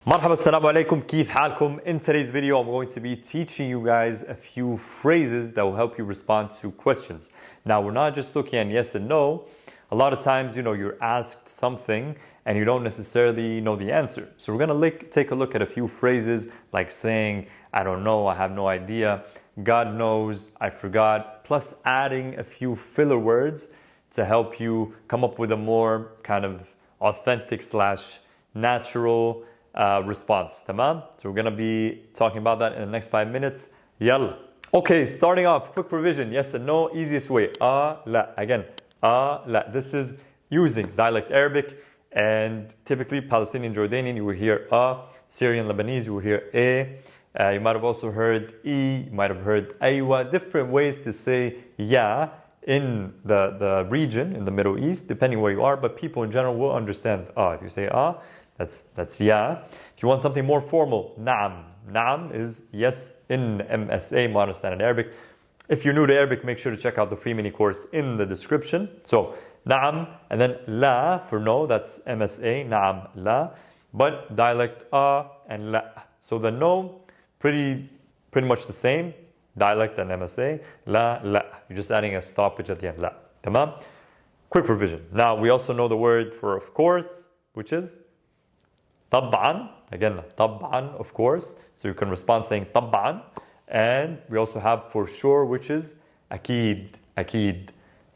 مرحبا السلام عليكم كيف حالكم? In today's video I'm going to be teaching you guys a few phrases that will help you respond to questions. Now we're not just looking at yes and no. A lot of times you're asked something and you don't necessarily know the answer. So we're going to take a look at a few phrases like saying I don't know, I have no idea, God knows, I forgot, plus adding a few filler words to help you come up with a more kind of authentic / natural response. Tamam? So we're going to be talking about that in the next 5 minutes. Yalla. Okay, starting off, quick revision. Yes and no, easiest way. La. Again, la. This is using dialect Arabic and typically Palestinian Jordanian, you will hear Syrian Lebanese, you will hear you might have also heard you might have heard aywa. Different ways to say yeah in the region, in the Middle East, depending where you are, but people in general will understand if you say that's yeah. If you want something more formal, na'am. Na'am is yes in MSA, Modern Standard Arabic. If you're new to Arabic, make sure to check out the free mini course in the description. So, na'am, and then la for no, that's MSA, na'am, la. But dialect and la. So the no, pretty much the same, dialect and MSA, la. You're just adding a stoppage at the end, la. Tamam? Quick revision. Now, we also know the word for of course, which is طبعا. Again, طبعا, of course. So you can respond saying طبعا. And we also have for sure, which is أكيد.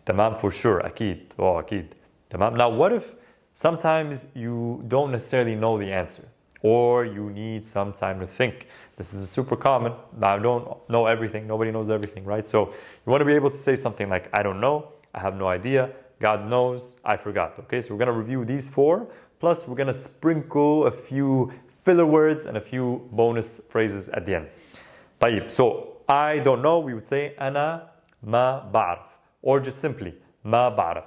تمام, for sure. أكيد. أكيد. تمام. Now, what if sometimes you don't necessarily know the answer or you need some time to think? This is super common. Now, I don't know everything. Nobody knows everything, right? So you want to be able to say something like, I don't know, I have no idea, God knows, I forgot. Okay, so we're going to review these 4. Plus, we're going to sprinkle a few filler words and a few bonus phrases at the end. طيب, so I don't know, we would say أنا ما بعرف. Or just simply ما بعرف.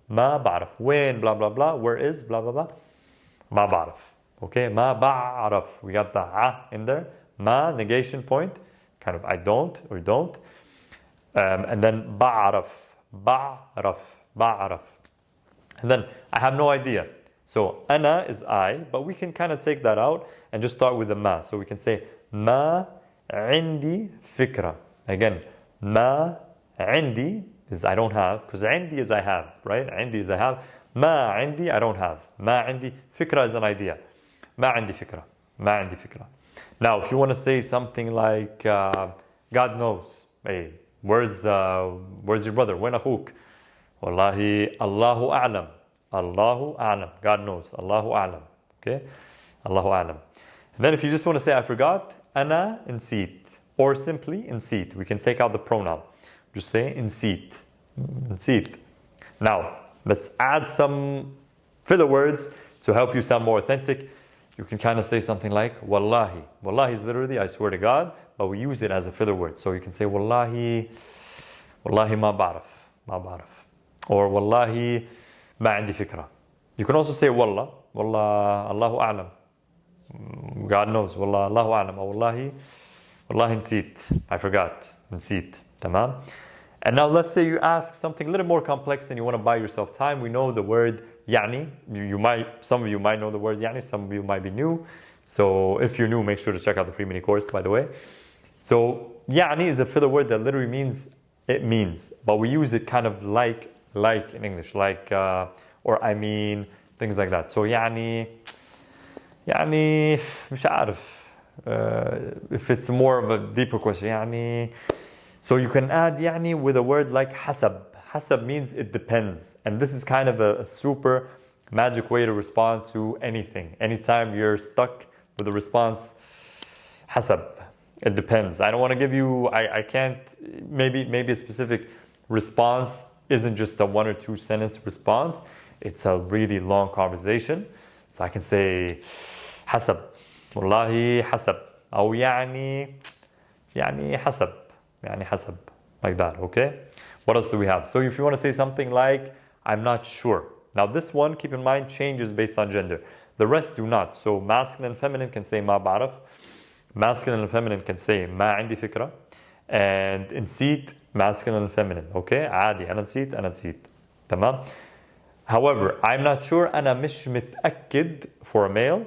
ما بعرف. When, blah, blah, blah. Where is, blah, blah, blah. ما بعرف. Okay, ما بعرف. We got the in there. ما, negation point. Kind of I don't or don't. And then بعرف. بعرف. And then I have no idea. So, أنا is I, but we can kind of take that out and just start with the ma. So we can say, ما عندي فكرة. Again, ما عندي is I don't have, because عندي is I have, right? عندي is I have. ما عندي, I don't have. ما عندي فكرة is an idea. ما عندي فكرة. Now, if you want to say something like, God knows, hey, where's your brother? وين أخوك? والله الله أعلم. Allahu a'lam. God knows. Allahu a'lam. Okay? Allahu a'lam. And then if you just want to say I forgot, ana nseet. Or simply nseet. We can take out the pronoun. Just say nseet. Nseet. Now, let's add some filler words to help you sound more authentic. You can kind of say something like wallahi. Wallahi is literally I swear to God, but we use it as a filler word. So you can say wallahi ma ba'raf. Or wallahi ما عندي فكرة. You can also say والله الله أعلم. God knows. والله الله أعلم. أو والله نسيت. I forgot. نسيت. تمام. And now let's say you ask something a little more complex and you want to buy yourself time. We know the word يعني. Some of you might know the word يعني. Some of you might be new. So if you're new, make sure to check out the free mini course, by the way. So يعني is a filler word that literally means it means, but we use it kind of like in English, like or I mean, things like that. So يعني مش عارف if it's more of a deeper question يعني. So you can add يعني with a word like حسب. حسب means it depends, and this is kind of a super magic way to respond to anything. Anytime you're stuck with a response, حسب, it depends. I don't want to give you, I can't, maybe a specific response isn't just a 1 or 2 sentence response. It's a really long conversation. So I can say حسب. والله حسب. أو يعني حسب. يعني حسب. Like that, okay? What else do we have? So if you want to say something like, I'm not sure. Now this one, keep in mind, changes based on gender. The rest do not. So masculine and feminine can say ما بعرف. Masculine and feminine can say ما عندي فكرة. And نسيت, masculine and feminine, okay? عادي, أنا نسيت. تمام? However, I'm not sure, أنا مش متأكد for a male.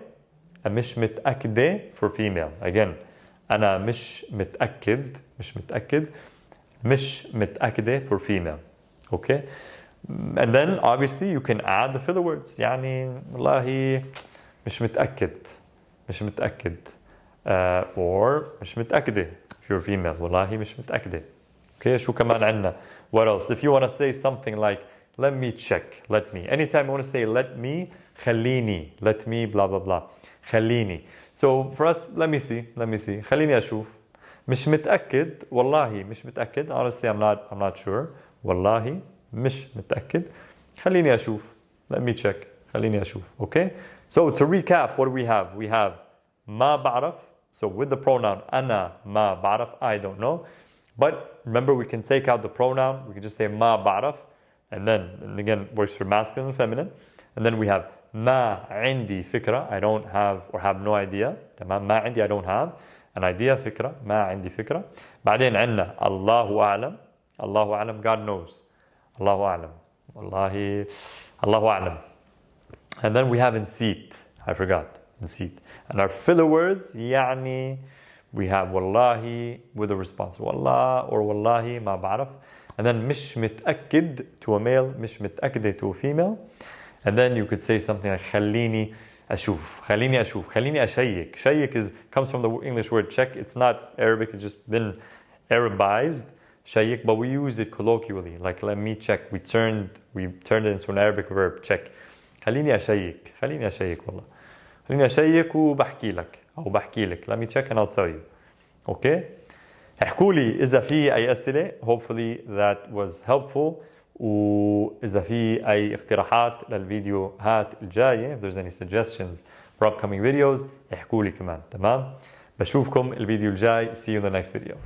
مش متأكدة for female. Again, أنا مش متأكد مش متأكدة for female. Okay? And then obviously you can add the filler words. يعني والله مش متأكد or مش متأكدة if you're female. والله مش متأكدة. Okay, شو كمان عندنا? What else? If you want to say something like let me check, let me. Anytime you want to say let me, خليني, let me, blah blah blah. خليني. So for us, let me see. خليني أشوف. مش متأكد, والله مش متأكد. Honestly, I'm not sure. والله مش متأكد. خليني أشوف. Let me check. خليني أشوف. Okay? So to recap, what do we have? We have ما بعرف. So with the pronoun أنا ما بعرف, I don't know. But remember, we can take out the pronoun. We can just say ما بعرف. And again, works for masculine and feminine. And then we have ما عندي فكرة. I don't have or have no idea. تمام. ما عندي, I don't have an idea. فكرة. ما عندي فكرة. بعدين عندنا الله أعلم. الله أعلم. God knows. الله أعلم. والله الله أعلم. And then we have نسيت. I forgot. نسيت. And our filler words يعني we have والله with a response. والله or والله ما بعرف. And then مش متأكد to a male. مش متأكدة to a female. And then you could say something like خليني أشوف. خليني أشوف. خليني أشيك. شيك comes from the English word check. It's not Arabic. It's just been Arabized. شيك, but we use it colloquially. Like let me check. We turned it into an Arabic verb. Check. خليني أشيك. خليني أشيك والله. خليني أشيك وبحكي لك أو بحكي لك. Let me check and I'll tell you. Okay? احكوا لي إذا في أي أسئلة. Hopefully that was helpful. وإذا في أي اقتراحات للفيديوهات الجاية, if there's any suggestions for upcoming videos, احكوا لي كمان. تمام؟ بشوفكم الفيديو الجاي. See you in the next video.